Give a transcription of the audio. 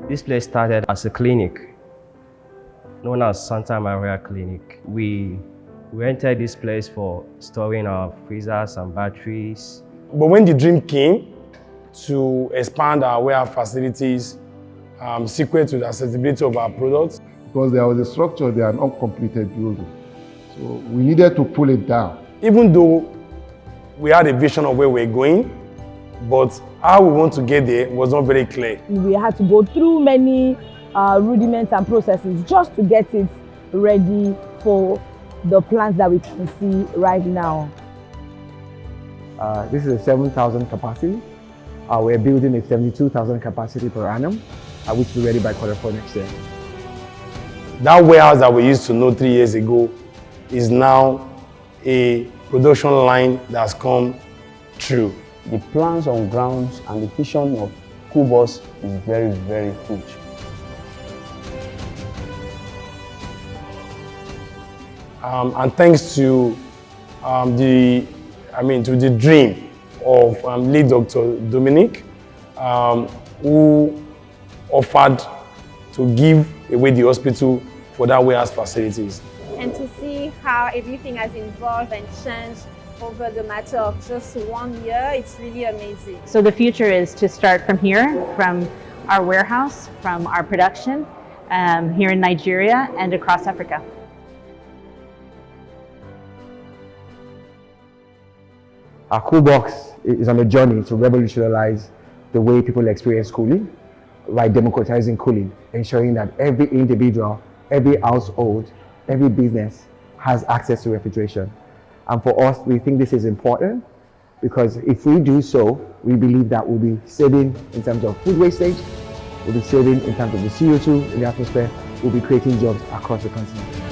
This place started as a clinic, known as Santa Maria Clinic. We rented this place for storing our freezers and batteries. But when the dream came to expand our warehouse facilities, secret to the accessibility of our products, because there was a structure there, an uncompleted building. So we needed to pull it down. even though we had a vision of where we're going, but how we want to get there was not very clear. We had to go through many rudiments and processes just to get it ready for the plants that we can see right now. This is a 7,000 capacity. We're building a 72,000 capacity per annum, which will be ready by Q4 next year. That warehouse that we used to know 3 years ago is now a production line that's come true. The plans on grounds and the vision of Koolboks is very, very huge. And thanks to the dream of lead Dr. Dominic, who offered to give away the hospital for that warehouse facilities. And to see how everything has evolved and changed over the matter of just 1 year, it's really amazing. So the future is to start from here, from our warehouse, from our production, here in Nigeria and across Africa. Our Koolboks is on a journey to revolutionize the way people experience cooling, by democratizing cooling, ensuring that every individual, every household, every business has access to refrigeration. And for us, we think this is important because if we do so, we believe that we'll be saving in terms of food wastage, we'll be saving in terms of the CO2 in the atmosphere, we'll be creating jobs across the continent.